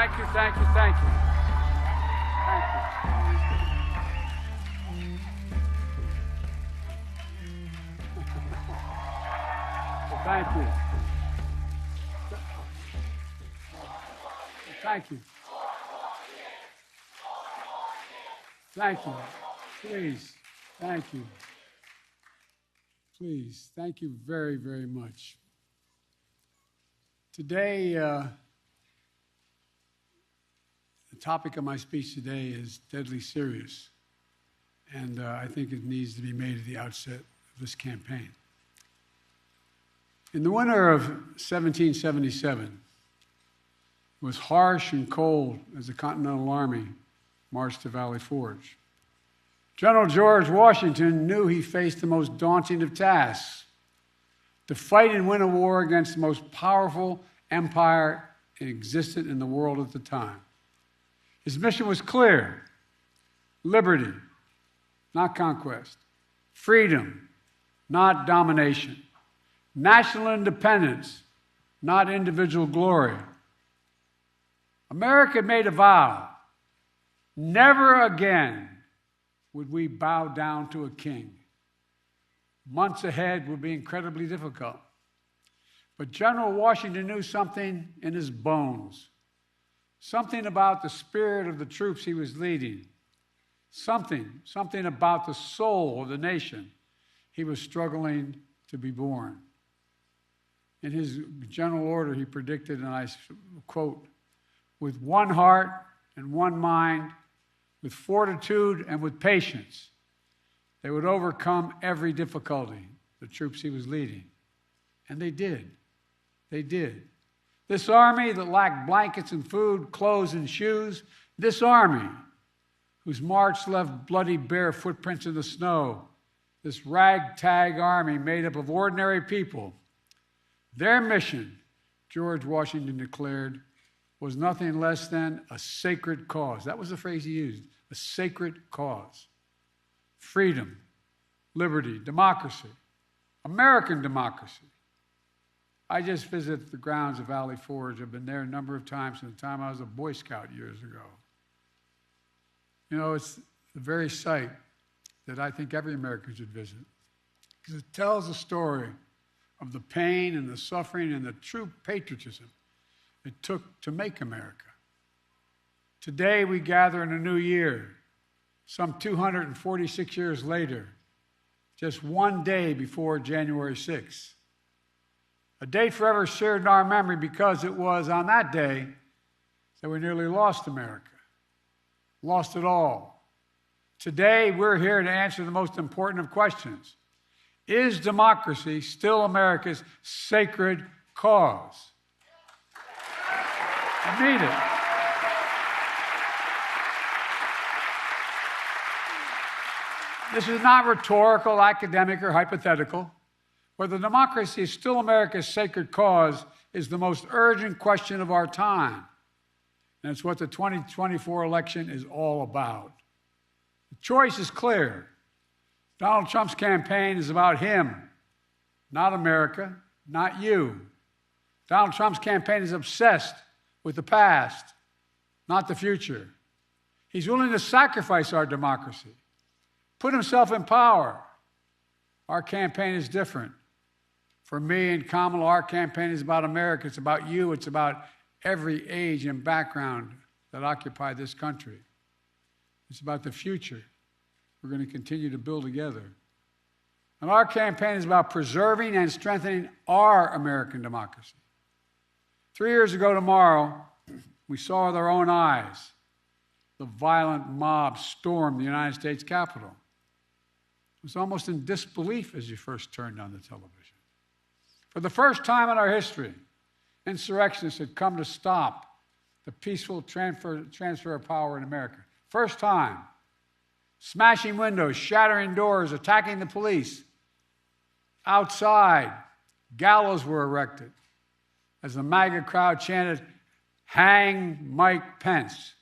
Thank you, thank you, thank you. Thank you. Well, thank you. Thank you. Thank you. Please. Thank you. Please. Thank you very, very much. Today, the topic of my speech today is deadly serious, and I think it needs to be made at the outset of this campaign. In the winter of 1777, it was harsh and cold as the Continental Army marched to Valley Forge. General George Washington knew he faced the most daunting of tasks: to fight and win a war against the most powerful empire existent in the world at the time. His mission was clear: liberty, not conquest; freedom, not domination; national independence, not individual glory. America had made a vow: never again would we bow down to a king. Months ahead would be incredibly difficult. But General Washington knew something in his bones, something about the spirit of the troops he was leading, something about the soul of the nation he was struggling to be born. In his general order, he predicted, and I quote, "With one heart and one mind, with fortitude and with patience, they would overcome every difficulty," the troops he was leading. And they did. They did. This army that lacked blankets and food, clothes and shoes, this army whose march left bloody bare footprints in the snow, this ragtag army made up of ordinary people, their mission, George Washington declared, was nothing less than a sacred cause. That was the phrase he used, a sacred cause. Freedom, liberty, democracy, American democracy. I just visited the grounds of Valley Forge. I've been there a number of times since the time I was a Boy Scout years ago. You know, it's the very site that I think every American should visit, because it tells the story of the pain and the suffering and the true patriotism it took to make America. Today we gather in a new year, some 246 years later, just one day before January 6th. A date forever shared in our memory because it was on that day that we nearly lost America, lost it all. Today we're here to answer the most important of questions. Is democracy still America's sacred cause? I mean it. This is not rhetorical, academic, or hypothetical. Whether democracy is still America's sacred cause is the most urgent question of our time. And it's what the 2024 election is all about. The choice is clear. Donald Trump's campaign is about him, not America, not you. Donald Trump's campaign is obsessed with the past, not the future. He's willing to sacrifice our democracy, put himself in power. Our campaign is different. For me and Kamala, our campaign is about America. It's about you. It's about every age and background that occupy this country. It's about the future we're going to continue to build together. And our campaign is about preserving and strengthening our American democracy. 3 years ago tomorrow, we saw with our own eyes the violent mob storm the United States Capitol. It was almost in disbelief as you first turned on the television. For the first time in our history, insurrectionists had come to stop the peaceful transfer of power in America. First time. Smashing windows, shattering doors, attacking the police. Outside, gallows were erected as the MAGA crowd chanted, "Hang Mike Pence."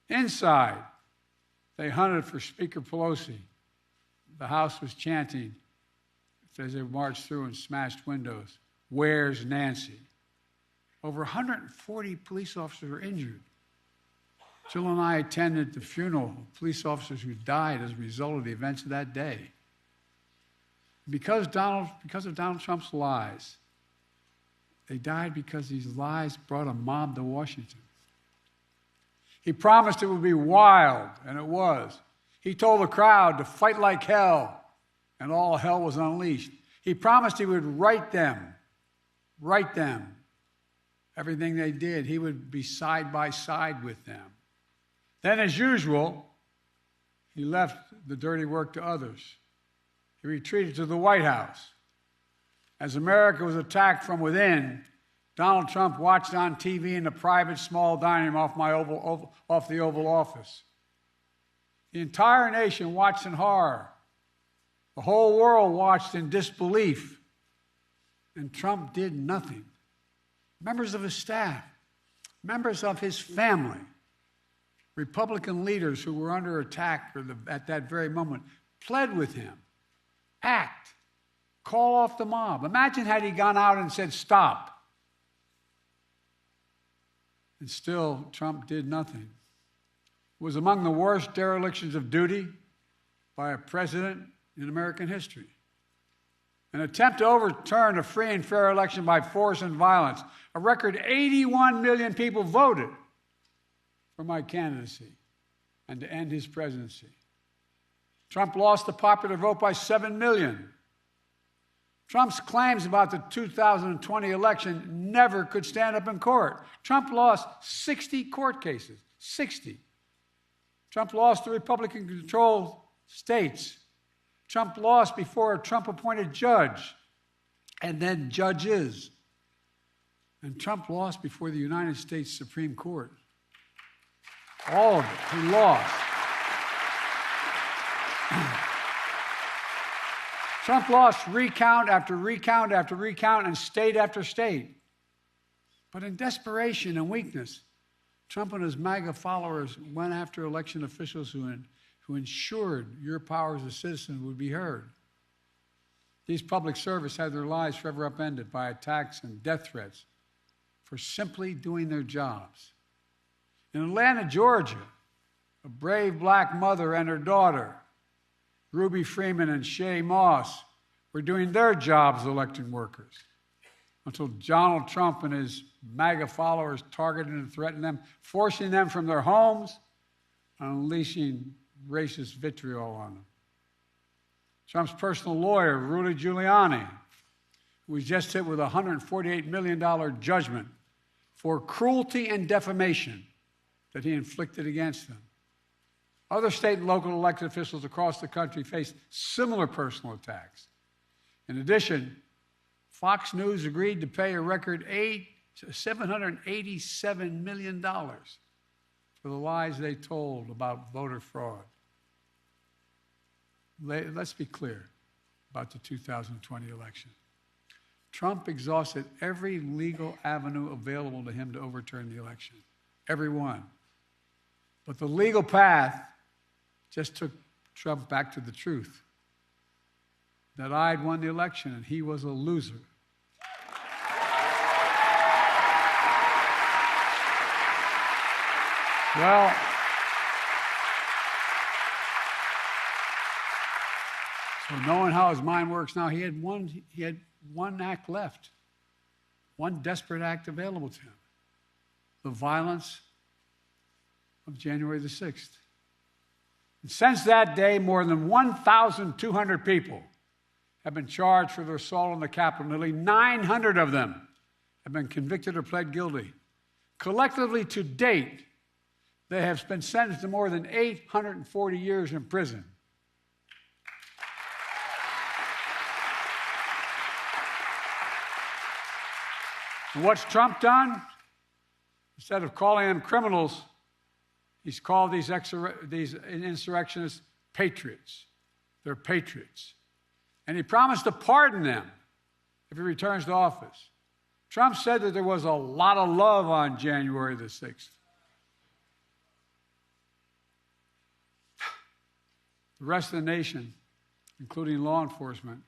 Inside, they hunted for Speaker Pelosi. The House was chanting as they marched through and smashed windows, "Where's Nancy?" Over 140 police officers were injured. Jill and I attended the funeral of police officers who died as a result of the events of that day. Because of Donald Trump's lies, they died because these lies brought a mob to Washington. He promised it would be wild, and it was. He told the crowd to fight like hell, and all hell was unleashed. He promised he would write them, everything they did. He would be side by side with them. Then, as usual, he left the dirty work to others. He retreated to the White House. As America was attacked from within, Donald Trump watched on TV in the private small dining room off the Oval Office. The entire nation watched in horror. The whole world watched in disbelief. And Trump did nothing. Members of his staff, members of his family, Republican leaders who were under attack at that very moment pled with him. Act. Call off the mob. Imagine had he gone out and said, stop. And still, Trump did nothing. It was among the worst derelictions of duty by a president in American history. An attempt to overturn a free and fair election by force and violence. A record 81 million people voted for my candidacy and to end his presidency. Trump lost the popular vote by 7 million. Trump's claims about the 2020 election never could stand up in court. Trump lost 60 court cases, 60. Trump lost the Republican-controlled states. Trump lost before a Trump-appointed judge and then judges. And Trump lost before the United States Supreme Court. All of it, he lost. Trump lost recount after recount after recount and state after state. But in desperation and weakness, Trump and his MAGA followers went after election officials who ensured your power as a citizen would be heard. These public servants had their lives forever upended by attacks and death threats for simply doing their jobs. In Atlanta, Georgia, a brave black mother and her daughter, Ruby Freeman and Shay Moss, were doing their jobs as election workers until Donald Trump and his MAGA followers targeted and threatened them, forcing them from their homes and unleashing racist vitriol on them. Trump's personal lawyer, Rudy Giuliani, who was just hit with a $148 million judgment for cruelty and defamation that he inflicted against them. Other state and local elected officials across the country faced similar personal attacks. In addition, Fox News agreed to pay a record $787 million for the lies they told about voter fraud. Let's be clear about the 2020 election. Trump exhausted every legal avenue available to him to overturn the election, every one. But the legal path just took Trump back to the truth, that I'd won the election and he was a loser. Well, so knowing how his mind works now, he had one act left, one desperate act available to him: the violence of January the 6th. And since that day, more than 1,200 people have been charged for their assault on the Capitol. Nearly 900 of them have been convicted or pled guilty. Collectively, to date, they have been sentenced to more than 840 years in prison. And what's Trump done? Instead of calling them criminals, he's called these insurrectionists patriots. They're patriots. And he promised to pardon them if he returns to office. Trump said that there was a lot of love on January the 6th. The rest of the nation, including law enforcement,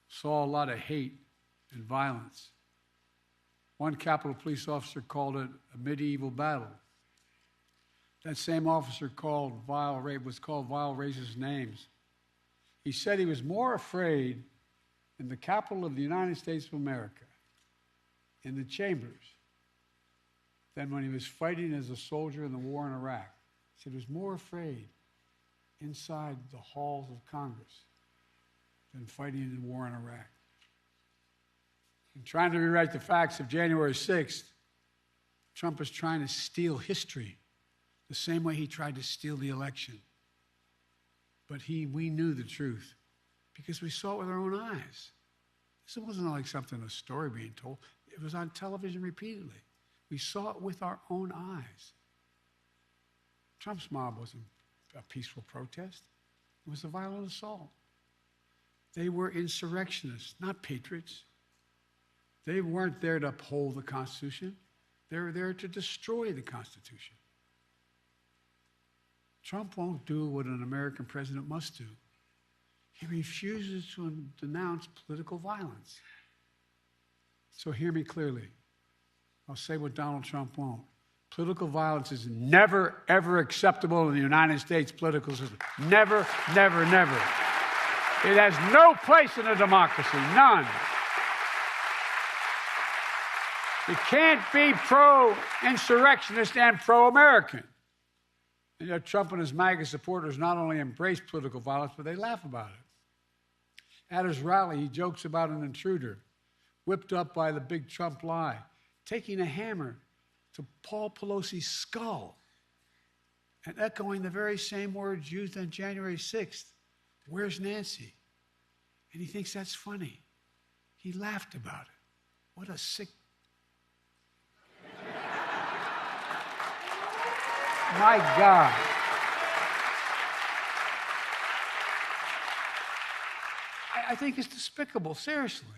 saw a lot of hate and violence. One Capitol police officer called it a medieval battle. That same officer was called vile racist names. He said he was more afraid in the Capitol of the United States of America, in the chambers, than when he was fighting as a soldier in the war in Iraq. He said he was more afraid inside the halls of Congress than fighting in the war in Iraq. And trying to rewrite the facts of January 6th, Trump is trying to steal history the same way he tried to steal the election. But we knew the truth because we saw it with our own eyes. This wasn't like a story being told. It was on television repeatedly. We saw it with our own eyes. Trump's mob wasn't a peaceful protest. It was a violent assault. They were insurrectionists, not patriots. They weren't there to uphold the Constitution. They were there to destroy the Constitution. Trump won't do what an American president must do. He refuses to denounce political violence. So hear me clearly. I'll say what Donald Trump won't. Political violence is never, ever acceptable in the United States political system. Never, never, never. It has no place in a democracy, none. You can't be pro-insurrectionist and pro-American. And yet Trump and his MAGA supporters not only embrace political violence, but they laugh about it. At his rally, he jokes about an intruder, whipped up by the big Trump lie, taking a hammer to Paul Pelosi's skull and echoing the very same words used on January 6th. Where's Nancy? And he thinks that's funny. He laughed about it. What a sick... My God. I think it's despicable, seriously.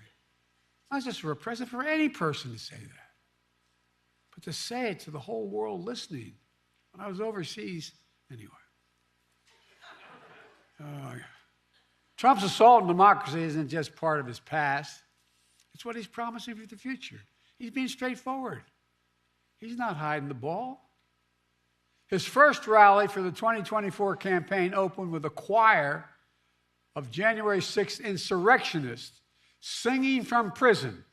Not just for a president, for any person to say that. But to say it to the whole world listening. When I was overseas, anyway. Trump's assault on democracy isn't just part of his past. It's what he's promising for the future. He's being straightforward. He's not hiding the ball. His first rally for the 2024 campaign opened with a choir of January 6th insurrectionists singing from prison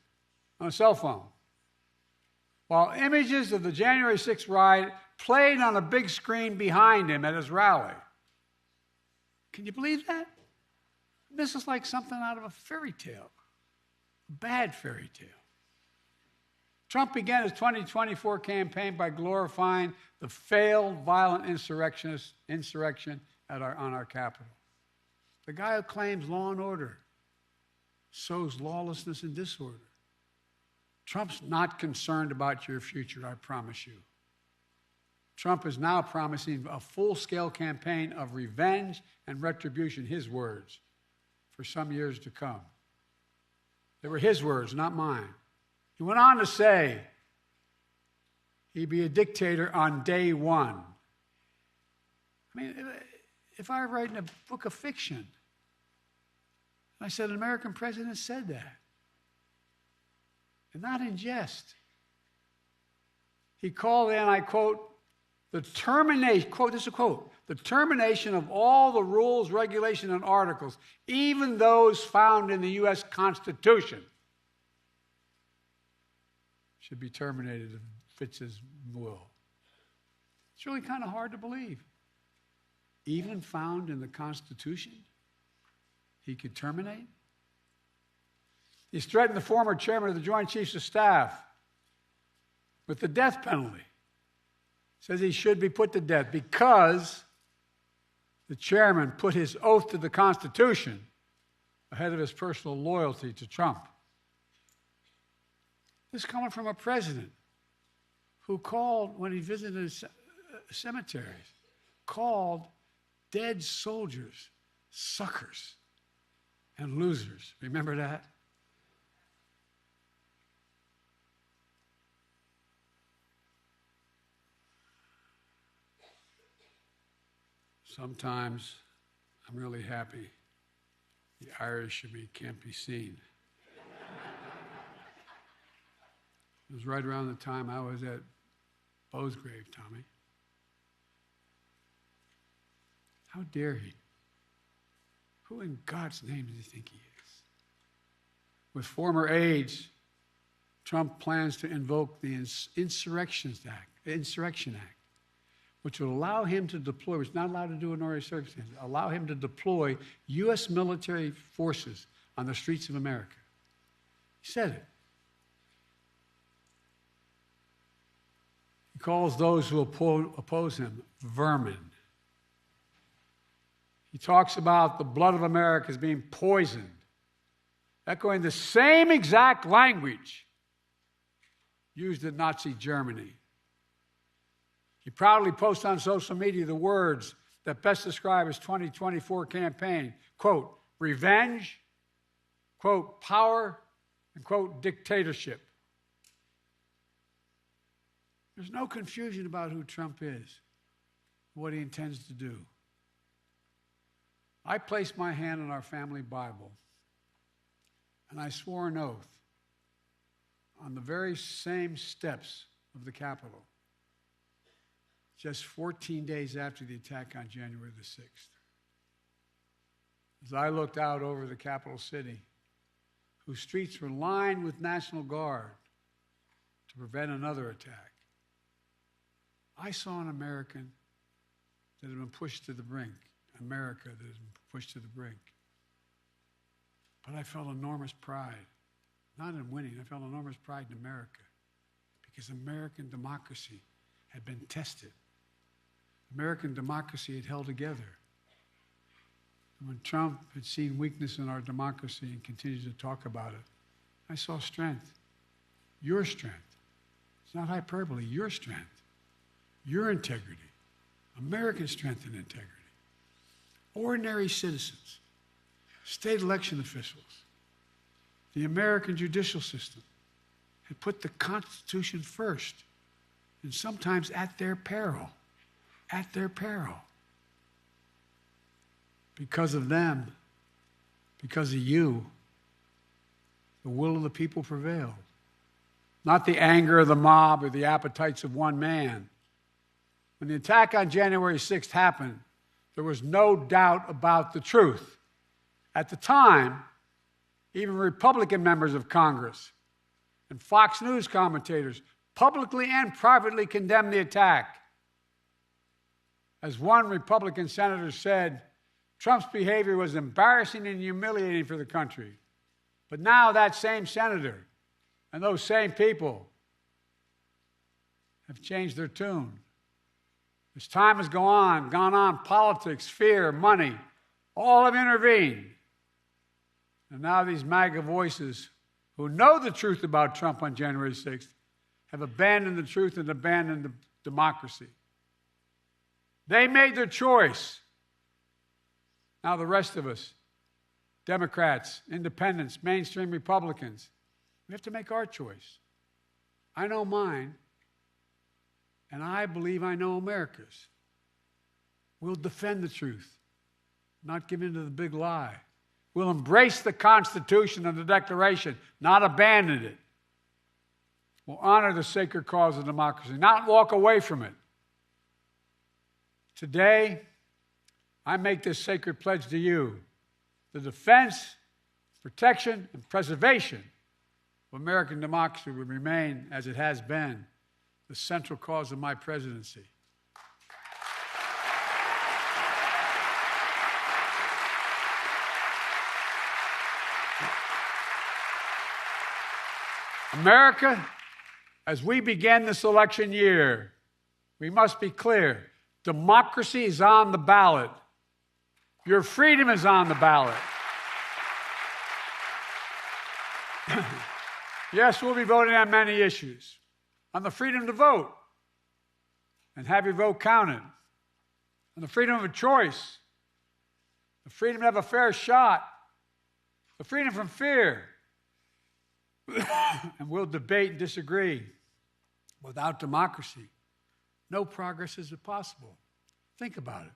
on a cell phone, while images of the January 6th riot played on a big screen behind him at his rally. Can you believe that? This is like something out of a fairy tale, a bad fairy tale. Trump began his 2024 campaign by glorifying the failed violent insurrection on our Capitol. The guy who claims law and order sows lawlessness and disorder. Trump's not concerned about your future, I promise you. Trump is now promising a full-scale campaign of revenge and retribution, his words, for some years to come. They were his words, not mine. He went on to say he'd be a dictator on day one. I mean, if I were writing a book of fiction, I said an American president said that, and not in jest. He called in, I quote, the termination, quote, this is a quote, the termination of all the rules, regulations, and articles, even those found in the U.S. Constitution, should be terminated if it fits his will. It's really kind of hard to believe. Even found in the Constitution, he could terminate? He's threatened the former chairman of the Joint Chiefs of Staff with the death penalty. Says he should be put to death because the chairman put his oath to the Constitution ahead of his personal loyalty to Trump. This is coming from a president who called, when he visited cemeteries, called dead soldiers suckers and losers. Remember that? Sometimes I'm really happy the Irish in me can't be seen. was right around the time I was at Bo's grave, Tommy. How dare he? Who in God's name does he think he is? With former aides, Trump plans to invoke the Insurrection Act, which would allow him to deploy, which is not allowed to do in ordinary circumstances, allow him to deploy U.S. military forces on the streets of America. He said it. He calls those who oppose him vermin. He talks about the blood of America as being poisoned, echoing the same exact language used in Nazi Germany. He proudly posts on social media the words that best describe his 2024 campaign, quote, revenge, quote, power, and quote, dictatorship. There's no confusion about who Trump is, what he intends to do. I placed my hand on our family Bible, and I swore an oath on the very same steps of the Capitol, just 14 days after the attack on January the 6th. As I looked out over the capital city, whose streets were lined with National Guard to prevent another attack, I saw an American that had been pushed to the brink, America that had been pushed to the brink. But I felt enormous pride, not in winning, I felt enormous pride in America, because American democracy had been tested. American democracy had held together. And when Trump had seen weakness in our democracy and continued to talk about it, I saw strength, your strength. It's not hyperbole, your strength, your integrity, American strength and integrity. Ordinary citizens, state election officials, the American judicial system had put the Constitution first, and sometimes at their peril. At their peril. Because of them, because of you, the will of the people prevailed. Not the anger of the mob or the appetites of one man. When the attack on January 6th happened, there was no doubt about the truth. At the time, even Republican members of Congress and Fox News commentators publicly and privately condemned the attack. As one Republican senator said, Trump's behavior was embarrassing and humiliating for the country. But now that same senator and those same people have changed their tune. As time has gone on, politics, fear, money, all have intervened. And now these MAGA voices who know the truth about Trump on January 6th have abandoned the truth and abandoned the democracy. They made their choice. Now the rest of us, Democrats, independents, mainstream Republicans, we have to make our choice. I know mine, and I believe I know America's. We'll defend the truth, not give in to the big lie. We'll embrace the Constitution and the Declaration, not abandon it. We'll honor the sacred cause of democracy, not walk away from it. Today, I make this sacred pledge to you: the defense, protection, and preservation of American democracy will remain, as it has been, the central cause of my presidency. America, as we begin this election year, we must be clear. Democracy is on the ballot. Your freedom is on the ballot. Yes, we'll be voting on many issues. On the freedom to vote and have your vote counted. On the freedom of choice. The freedom to have a fair shot. The freedom from fear. And we'll debate and disagree. Without democracy, no progress is possible. Think about it.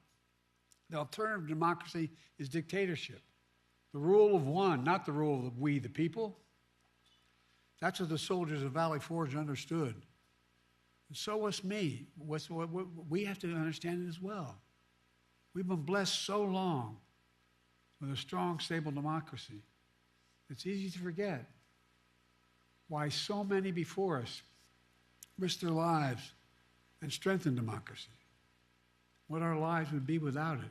The alternative to democracy is dictatorship. The rule of one, not the rule of we, the people. That's what the soldiers of Valley Forge understood. And so was me. We have to understand it as well. We've been blessed so long with a strong, stable democracy. It's easy to forget why so many before us risked their lives and strengthened democracy. What our lives would be without it.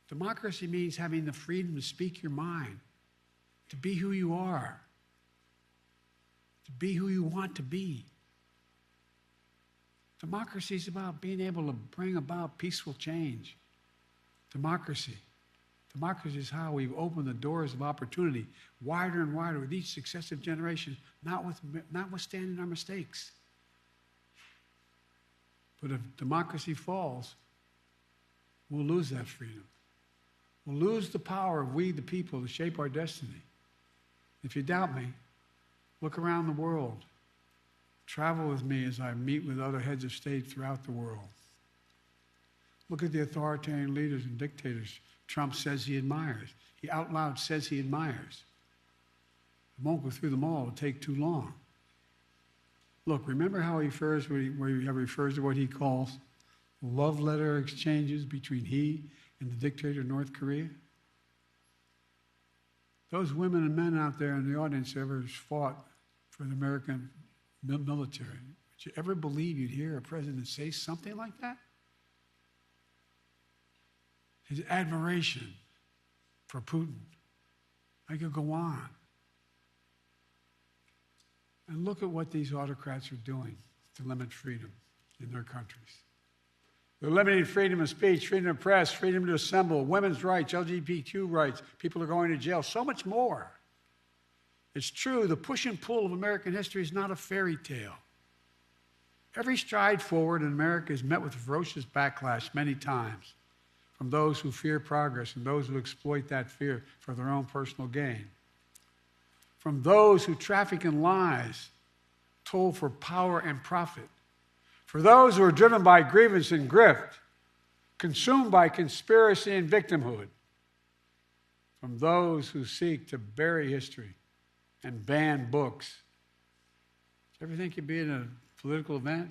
Democracy means having the freedom to speak your mind, to be who you are, to be who you want to be. Democracy is about being able to bring about peaceful change. Democracy is how we've opened the doors of opportunity wider and wider with each successive generation, notwithstanding our mistakes. But if democracy falls, we'll lose that freedom. We'll lose the power of we, the people, to shape our destiny. If you doubt me, look around the world. Travel with me as I meet with other heads of state throughout the world. Look at the authoritarian leaders and dictators Trump says he admires. He out loud says he admires. I won't go through them all. It would take too long. Look, remember how he refers to what he calls love letter exchanges between he and the dictator of North Korea? Those women and men out there in the audience ever fought for the American military. Would you ever believe you'd hear a president say something like that? His admiration for Putin. I could go on. And look at what these autocrats are doing to limit freedom in their countries. They're limiting freedom of speech, freedom of press, freedom to assemble, women's rights, LGBTQ rights. People are going to jail, so much more. It's true, the push and pull of American history is not a fairy tale. Every stride forward in America is met with ferocious backlash many times from those who fear progress and those who exploit that fear for their own personal gain. From those who traffic in lies, told for power and profit. For those who are driven by grievance and grift, consumed by conspiracy and victimhood. From those who seek to bury history and ban books. Do you ever think you'd be in a political event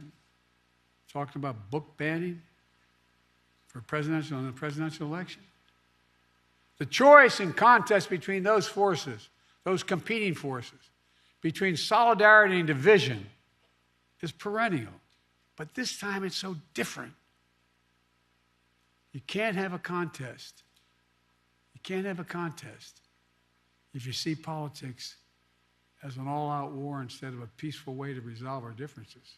talking about book banning for the presidential election? The choice and contest between those forces, those competing forces, between solidarity and division, is perennial. But this time it's so different. You can't have a contest. You can't have a contest if you see politics as an all-out war instead of a peaceful way to resolve our differences.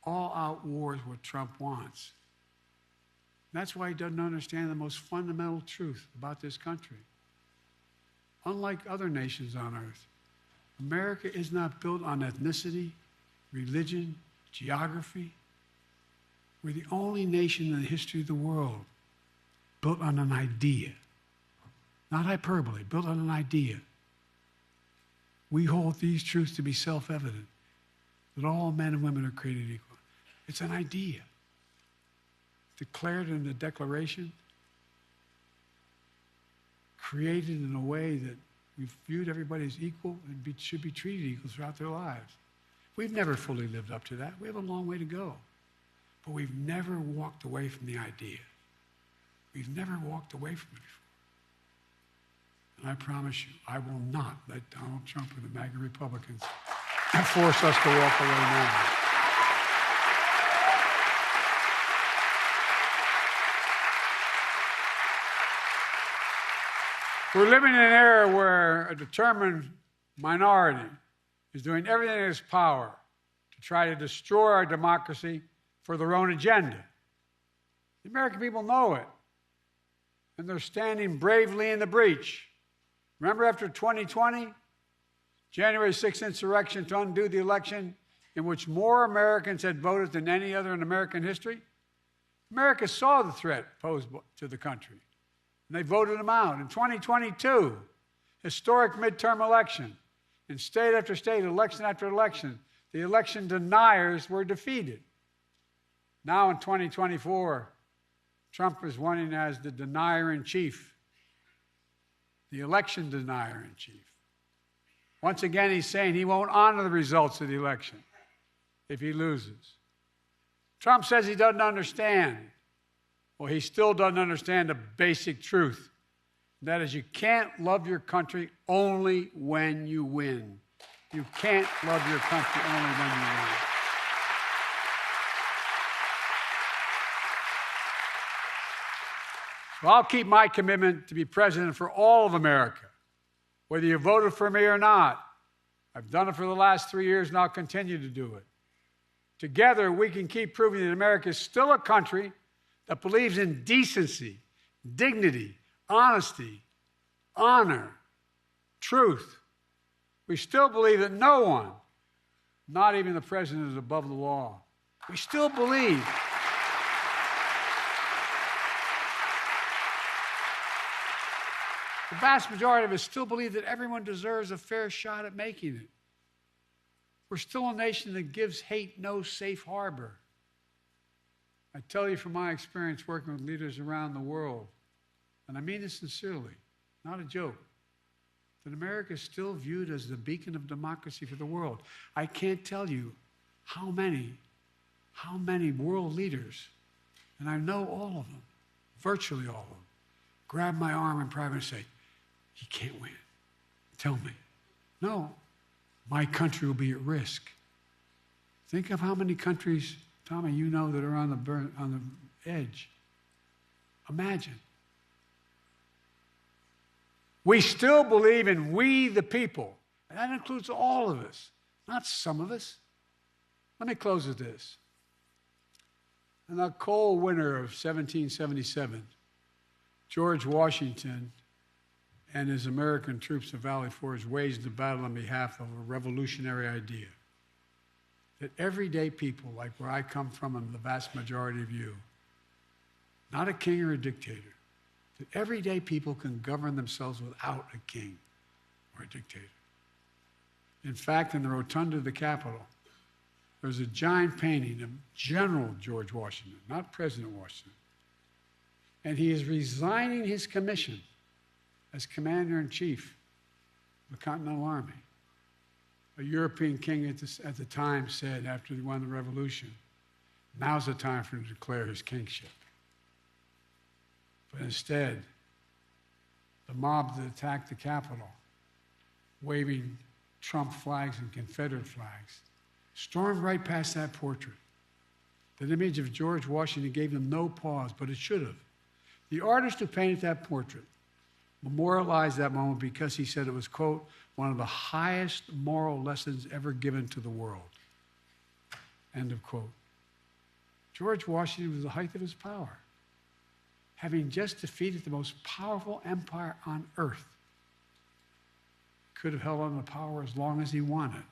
All-out war is what Trump wants. That's why he doesn't understand the most fundamental truth about this country. Unlike other nations on earth, America is not built on ethnicity, religion, geography. We're the only nation in the history of the world built on an idea. Not hyperbole, built on an idea. We hold these truths to be self-evident, that all men and women are created equal. It's an idea. Declared in the Declaration, created in a way that we've viewed everybody as equal and should be treated equal throughout their lives. We've never fully lived up to that. We have a long way to go. But we've never walked away from the idea. We've never walked away from it before. And I promise you, I will not let Donald Trump or the MAGA Republicans force us to walk away now. We're living in an era where a determined minority is doing everything in its power to try to destroy our democracy for their own agenda. The American people know it, and they're standing bravely in the breach. Remember after 2020, January 6th insurrection to undo the election in which more Americans had voted than any other in American history? America saw the threat posed to the country, and they voted them out. In 2022, historic midterm election, in state after state, election after election, the election deniers were defeated. Now in 2024, Trump is running as the denier-in-chief, the election denier-in-chief. Once again, he's saying he won't honor the results of the election if he loses. Trump says he doesn't understand. Well, he still doesn't understand the basic truth. That is, you can't love your country only when you win. You can't love your country only when you win. So I'll keep my commitment to be president for all of America, whether you voted for me or not. I've done it for the last 3 years, and I'll continue to do it. Together, we can keep proving that America is still a country that believes in decency, dignity, honesty, honor, truth. We still believe that no one, not even the president, is above the law. We still believe the vast majority of us still believe that everyone deserves a fair shot at making it. We're still a nation that gives hate no safe harbor. I tell you from my experience working with leaders around the world, and I mean this sincerely, not a joke, that America is still viewed as the beacon of democracy for the world. I can't tell you how many world leaders, and I know all of them, virtually all of them, grab my arm in private and say, "He can't win. Tell me." No, my country will be at risk. Think of how many countries, Tommy, you know, that are on the edge. Imagine. We still believe in we the people, and that includes all of us, not some of us. Let me close with this. In the cold winter of 1777, George Washington and his American troops at Valley Forge waged a battle on behalf of a revolutionary idea. That everyday people, like where I come from and the vast majority of you, not a king or a dictator, that everyday people can govern themselves without a king or a dictator. In fact, in the rotunda of the Capitol, there's a giant painting of General George Washington, not President Washington. And he is resigning his commission as Commander-in-Chief of the Continental Army. A European king at the time said, after he won the revolution, now's the time for him to declare his kingship. But instead, the mob that attacked the Capitol, waving Trump flags and Confederate flags, stormed right past that portrait. That image of George Washington gave them no pause, but it should have. The artist who painted that portrait memorialized that moment because he said it was, quote, one of the highest moral lessons ever given to the world, end of quote. George Washington was the height of his power, having just defeated the most powerful empire on earth. Could have held on to power as long as he wanted.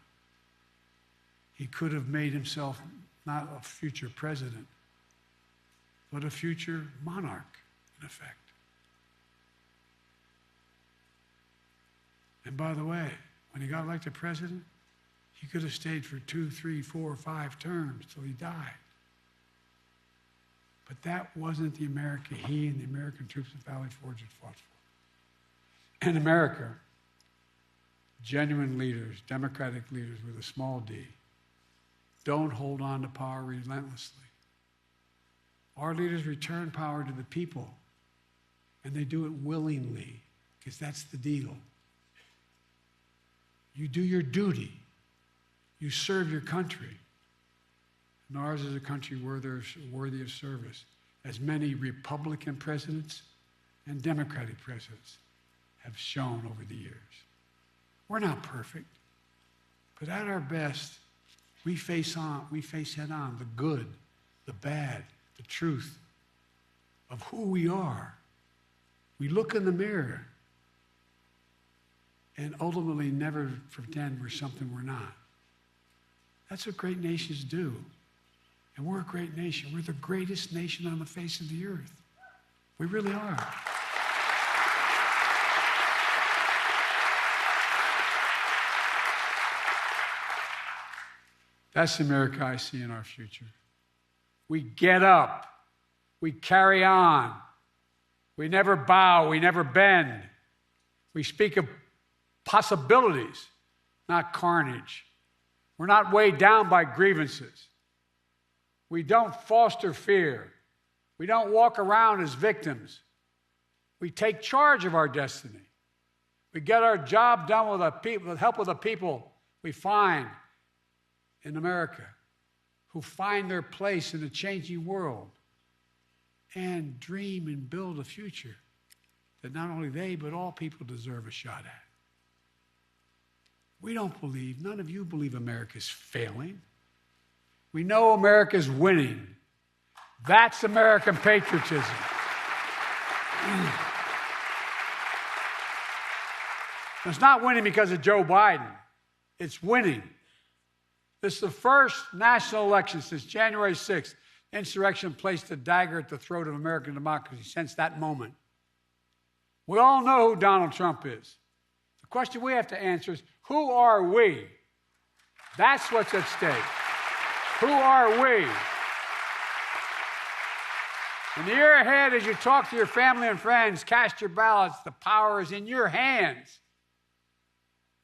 He could have made himself not a future president, but a future monarch, in effect. And by the way, when he got elected president, he could have stayed for 2, 3, 4, 5 terms till he died. But that wasn't the America he and the American troops at Valley Forge had fought for. In America, genuine leaders, democratic leaders with a small d, don't hold on to power relentlessly. Our leaders return power to the people, and they do it willingly, because that's the deal. You do your duty. You serve your country. And ours is a country worthy of service, as many Republican presidents and Democratic presidents have shown over the years. We're not perfect, but at our best, we face head on the good, the bad, the truth of who we are. We look in the mirror and ultimately never pretend we're something we're not. That's what great nations do. And we're a great nation. We're the greatest nation on the face of the earth. We really are. That's the America I see in our future. We get up. We carry on. We never bow. We never bend. We speak of possibilities not carnage. We're not weighed down by grievances. We don't foster fear. We don't walk around as victims. We take charge of our destiny. We get our job done with help of the people we find in America, who find their place in a changing world and dream and build a future that not only they, but all people deserve a shot at. We don't believe, none of you believe America's failing. We know America's winning. That's American patriotism. It's not winning because of Joe Biden. It's winning. This is the first national election since January 6th. Insurrection placed a dagger at the throat of American democracy since that moment. We all know who Donald Trump is. The question we have to answer is, who are we? That's what's at stake. Who are we? In the year ahead, as you talk to your family and friends, cast your ballots. The power is in your hands.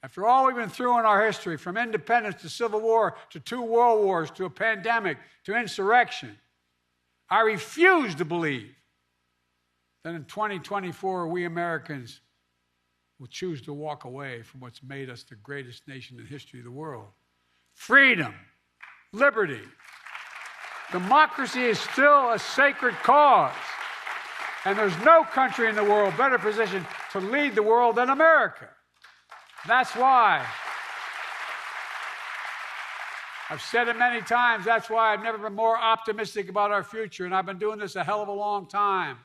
After all we've been through in our history, from independence to civil war to 2 world wars to a pandemic to insurrection, I refuse to believe that in 2024 we Americans will choose to walk away from what's made us the greatest nation in the history of the world. Freedom, liberty, democracy is still a sacred cause, and there's no country in the world better positioned to lead the world than America. That's why, I've said it many times, that's why I've never been more optimistic about our future, and I've been doing this a hell of a long time.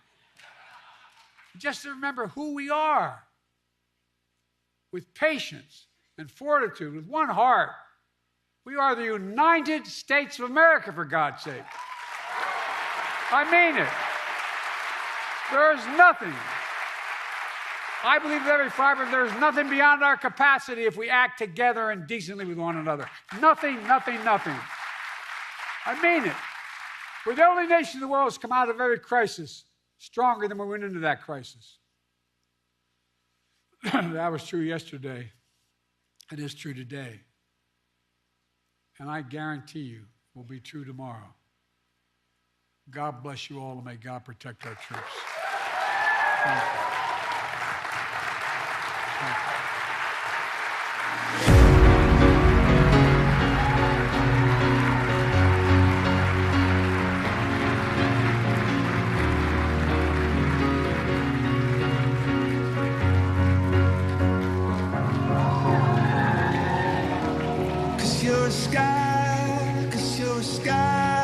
Just to remember who we are, with patience and fortitude, with one heart. We are the United States of America, for God's sake. I mean it. There is nothing. I believe with every fiber, there's nothing beyond our capacity if we act together and decently with one another. Nothing, nothing, nothing. I mean it. We're the only nation in the world that's come out of every crisis stronger than we went into that crisis. That was true yesterday. It is true today. And I guarantee you it will be true tomorrow. God bless you all, and may God protect our troops. Thank you. Thank you.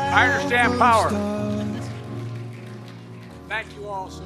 I understand power. Thank you all, sir.